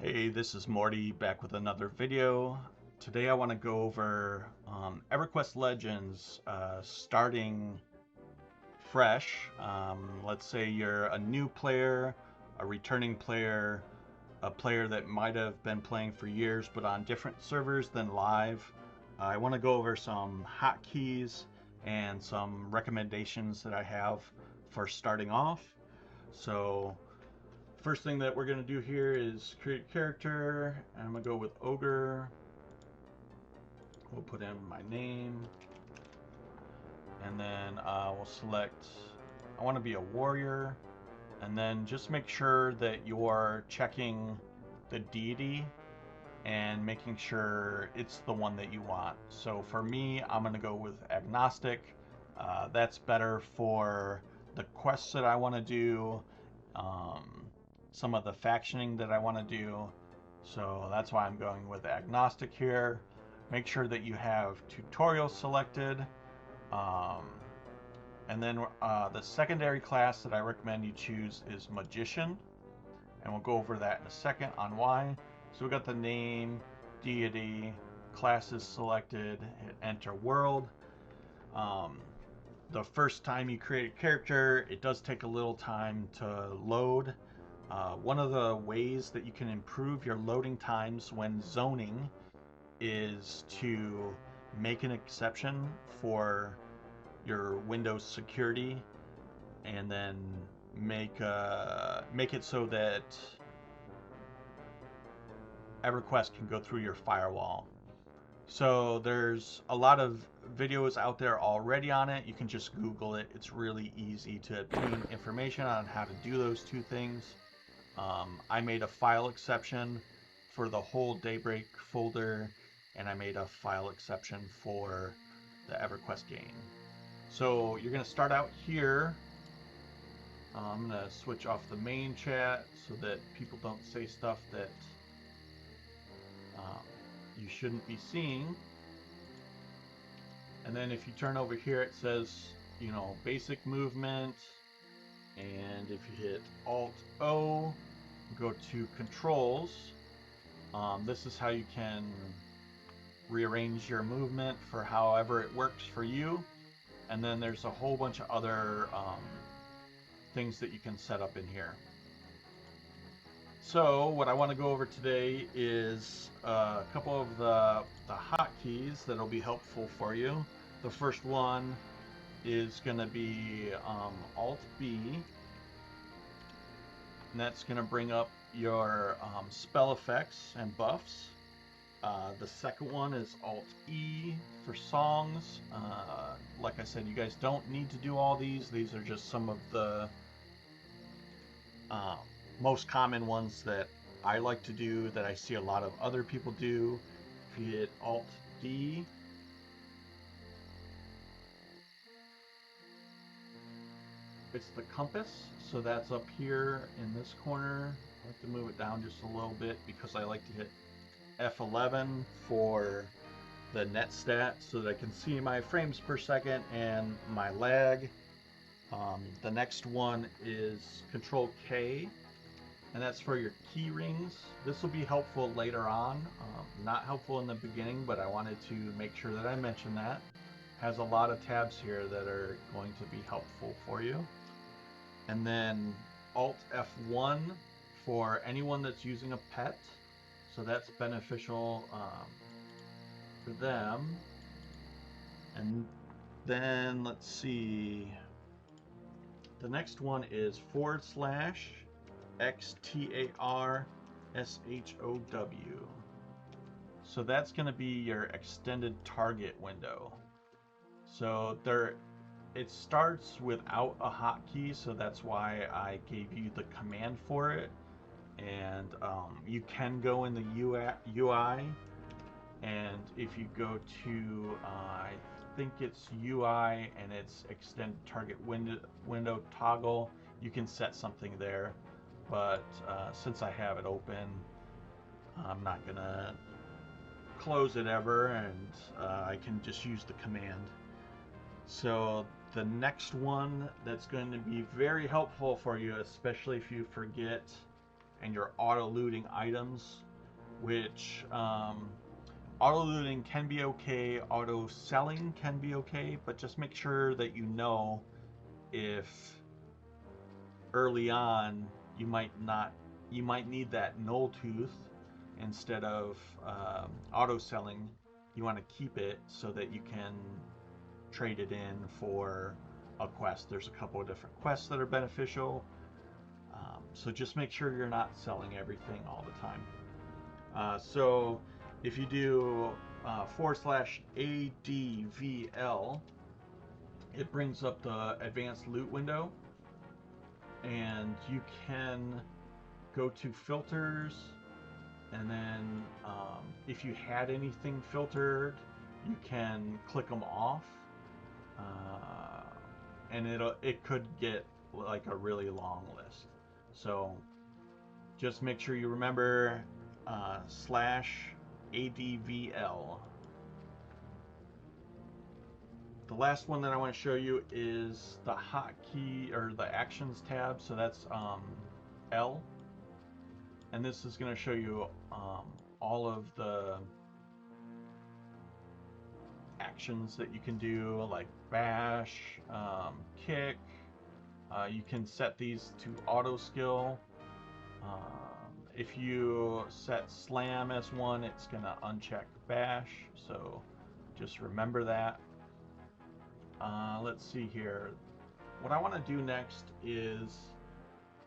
Hey, this is Morty back with another video. Today I want to go over Everquest Legends starting fresh. Let's say you're a new player, a returning player, a player that might have been playing for years but on different servers than live. I want to go over some hotkeys and some recommendations that I have for starting off. So first thing that we're going to do here is create a character, and I'm going to go with Ogre. We'll put in my name, and then we'll select, I want to be a warrior, and then just make sure that you're checking the deity and making sure it's the one that you want. So for me, I'm going to go with agnostic. That's better for the quests that I want to do. Some of the factioning that I want to do. So that's why I'm going with agnostic here. Make sure that you have tutorial selected. And then the secondary class that I recommend you choose is magician. And we'll go over that in a second on why. So we got the name, deity, classes selected, hit enter world. The first time you create a character, it does take a little time to load. One of the ways that you can improve your loading times when zoning is to make an exception for your Windows security, and then make it so that Everquest can go through your firewall. So there's a lot of videos out there already on it. You can just Google it. It's really easy to obtain information on how to do those two things. I made a file exception for the whole Daybreak folder, and I made a file exception for the Everquest game. So you're going to start out here. I'm going to switch off the main chat so that people don't say stuff that you shouldn't be seeing. And then if you turn over here, it says, you know, basic movement. And if you hit Alt-O, go to controls. This is how you can rearrange your movement for however it works for you. And then there's a whole bunch of other things that you can set up in here. So what I want to go over today is a couple of the hotkeys that'll be helpful for you. The first one is going to be Alt-B, and that's going to bring up your spell effects and buffs. The second one is Alt-E for songs. Like I said, you guys don't need to do all these. These are just some of the most common ones that I like to do, that I see a lot of other people do. If you hit Alt-D, it's the compass, so that's up here in this corner. I like to move it down just a little bit because I like to hit F11 for the netstat so that I can see my frames per second and my lag. The next one is Ctrl K, and that's for your key rings. This will be helpful later on, not helpful in the beginning, but I wanted to make sure that I mention that. Has a lot of tabs here that are going to be helpful for you. And then Alt F1 for anyone that's using a pet, so that's beneficial for them. And then let's see, the next one is /XTARSHOW. So that's going to be your extended target window. So it starts without a hotkey, so that's why I gave you the command for it. And you can go in the UI, and if you go to I think it's UI and it's extend target window toggle, you can set something there, but since I have it open, I'm not gonna close it ever, and I can just use the command. So the next one that's going to be very helpful for you, especially if you forget and your auto-looting items, which auto-looting can be okay, auto-selling can be okay, but just make sure that you know if early on you might need that null tooth instead of auto-selling. You want to keep it so that you can trade it in for a quest. There's a couple of different quests that are beneficial, so just make sure you're not selling everything all the time. So if you do /advl, it brings up the advanced loot window, and you can go to filters, and then if you had anything filtered, you can click them off, and it could get like a really long list. So just make sure you remember /advl. The last one that I want to show you is the hotkey, or the actions tab. So that's L, and this is going to show you all of the actions that you can do, like bash, kick. You can set these to auto skill. If you set slam as one, it's going to uncheck bash, so just remember that. Let's see here. What I want to do next is,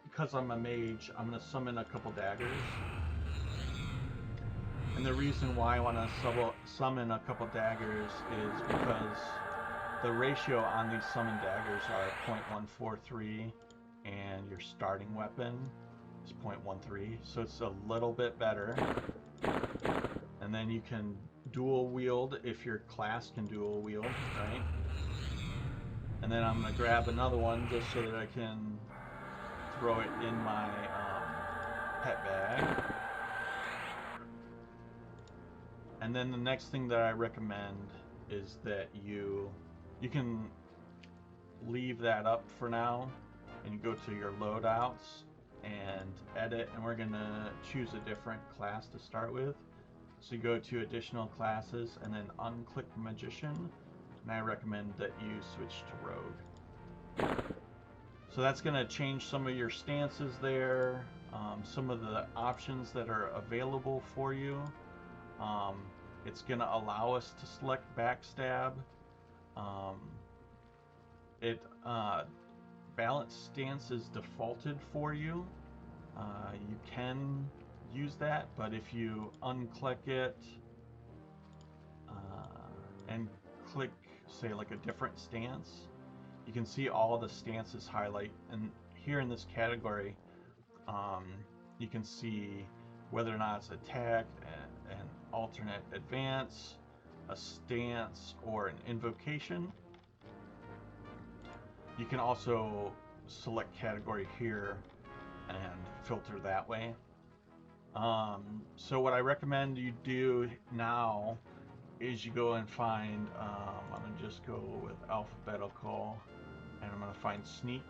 because I'm a mage, I'm going to summon a couple daggers. And the reason why I want to summon a couple daggers is because the ratio on these summon daggers are 0.143, and your starting weapon is 0.13, so it's a little bit better. And then you can dual wield if your class can dual wield, right? And then I'm going to grab another one just so that I can throw it in my pet bag. And then the next thing that I recommend is that you can leave that up for now, and you go to your loadouts and edit, and we're going to choose a different class to start with. So you go to additional classes and then unclick magician, and I recommend that you switch to rogue. So that's going to change some of your stances there, some of the options that are available for you. It's going to allow us to select backstab. Balanced stance is defaulted for you. You can use that, but if you unclick it and click, say, like a different stance, you can see all the stances highlight. And here in this category, you can see whether or not it's attack, an alternate advance, a stance, or an invocation. You can also select category here and filter that way. So what I recommend you do now is you go and find, I'm going to just go with alphabetical, and I'm going to find sneak.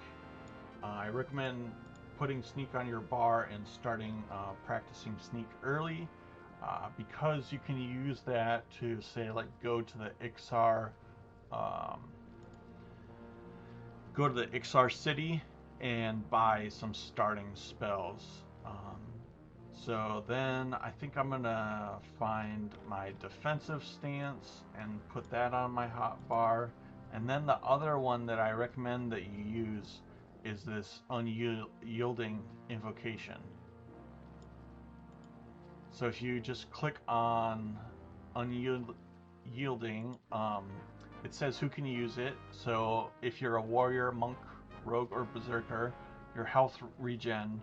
I recommend putting sneak on your bar and starting practicing sneak early, because you can use that to, say, like, go to the xtar city and buy some starting spells. So then I think I'm gonna find my defensive stance and put that on my hotbar. And then the other one that I recommend that you use is this unyielding invocation. So if you just click on unyielding, it says who can use it. So if you're a warrior, monk, rogue, or berserker, your health regen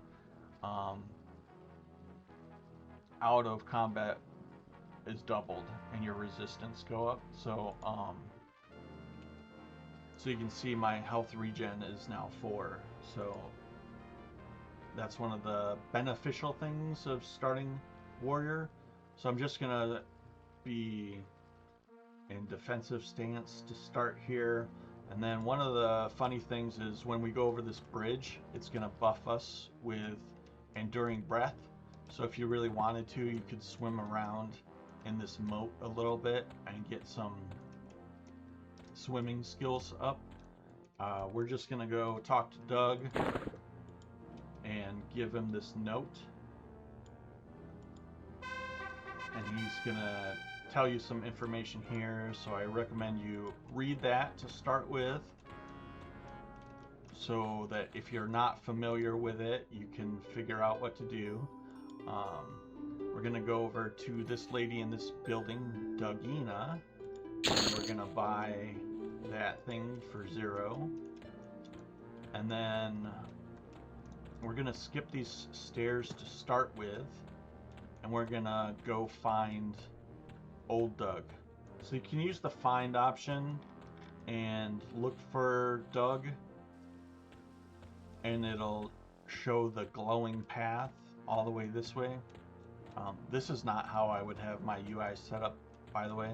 out of combat is doubled, and your resistance go up. So so you can see my health regen is now 4. So that's one of the beneficial things of starting warrior. So I'm just gonna be in defensive stance to start here. And then one of the funny things is when we go over this bridge, it's gonna buff us with enduring breath. So if you really wanted to, you could swim around in this moat a little bit and get some swimming skills up. We're just gonna go talk to Doug and give him this note, and he's gonna tell you some information here, so I recommend you read that to start with, so that if you're not familiar with it, you can figure out what to do. We're gonna go over to this lady in this building, Dougina, and we're gonna buy that thing for 0, and then we're gonna skip these stairs to start with, and we're gonna go find old Doug. So you can use the find option and look for Doug, and it'll show the glowing path all the way this way. This is not how I would have my UI set up, by the way.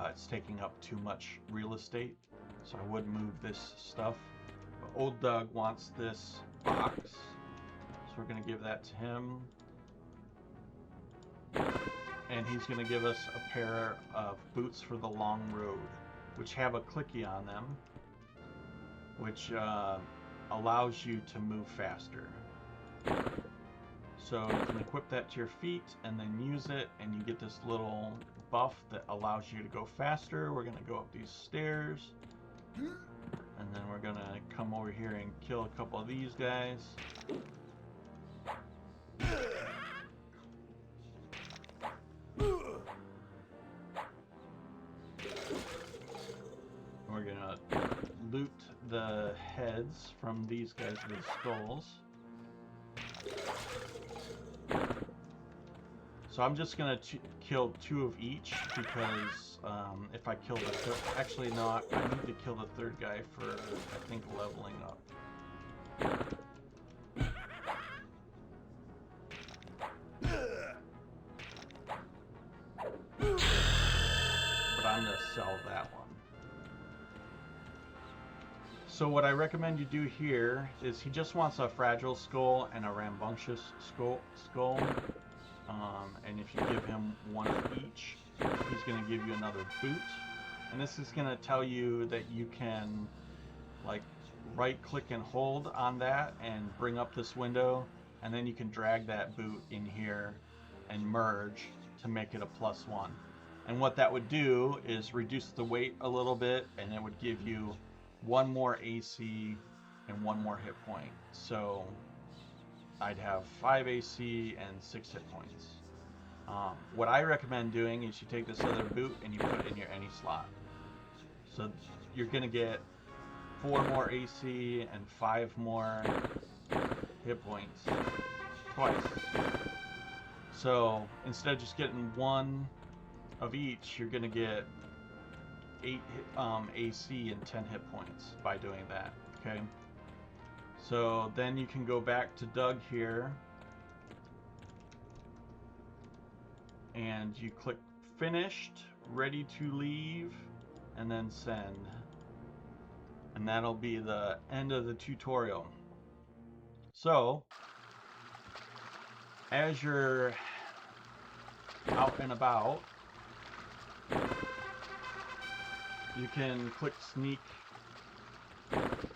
It's taking up too much real estate, so I would move this stuff. But old Doug wants this box, so we're going to give that to him. And he's going to give us a pair of boots for the long road, which have a clicky on them, which allows you to move faster. So you can equip that to your feet and then use it, and you get this little buff that allows you to go faster. We're going to go up these stairs, and then we're going to come over here and kill a couple of these guys. We're going to loot the heads from these guys with skulls. So I'm just going to kill 2 of each, because if I kill the third... Actually, no, I need to kill the third guy for, I think, leveling up. But I'm going to sell that one. So what I recommend you do here is he just wants a fragile skull and a rambunctious skull. And if you give him 1 of each, he's going to give you another boot. And this is going to tell you that you can, like, right click and hold on that and bring up this window, and then you can drag that boot in here and merge to make it a +1. And what that would do is reduce the weight a little bit, and it would give you 1 more AC and 1 more hit point. So I'd have 5 AC and 6 hit points. What I recommend doing is you take this other boot and you put it in your any slot. So you're going to get 4 more AC and 5 more hit points twice. So instead of just getting 1 of each, you're going to get 8 AC and 10 hit points by doing that. Okay. So then you can go back to Doug here, and you click finished, ready to leave, and then send. And that'll be the end of the tutorial. So as you're out and about, you can click sneak,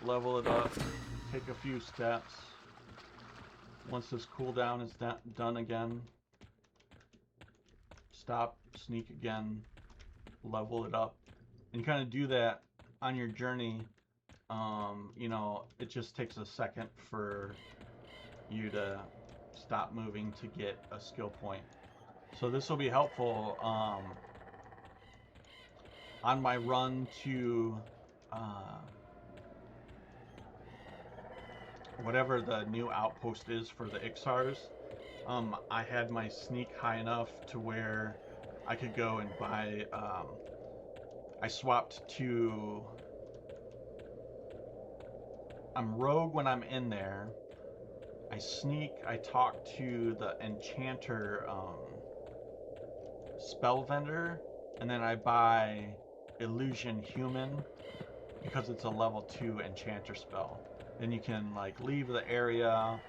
level it up, take a few steps. Once this cooldown is done again, stop, sneak again, level it up. And you kind of do that on your journey. You know, it just takes a second for you to stop moving to get a skill point. So this will be helpful on my run to whatever the new outpost is for the xtars. I had my sneak high enough to where I could go and buy, I swapped to, I'm rogue when I'm in there, I sneak, I talk to the enchanter spell vendor, and then I buy illusion human because it's a level 2 enchanter spell. Then you can like leave the area,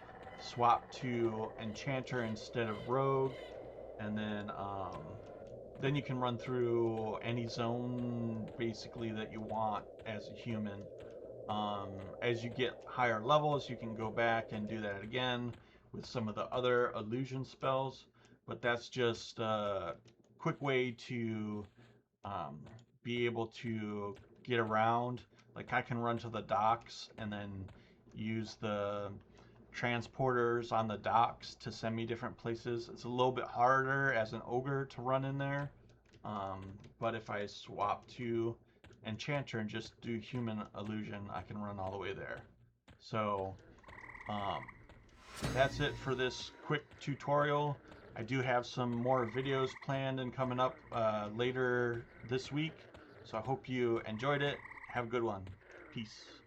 swap to Enchanter instead of Rogue, and then you can run through any zone basically that you want as a human. As you get higher levels, you can go back and do that again with some of the other illusion spells, but that's just a quick way to be able to get around. Like I can run to the docks and then use the transporters on the docks to send me different places. It's a little bit harder as an ogre to run in there, but if I swap to Enchanter and just do human illusion, I can run all the way there. So that's it for this quick tutorial. I do have some more videos planned and coming up later this week, so I hope you enjoyed it. Have a good one. Peace.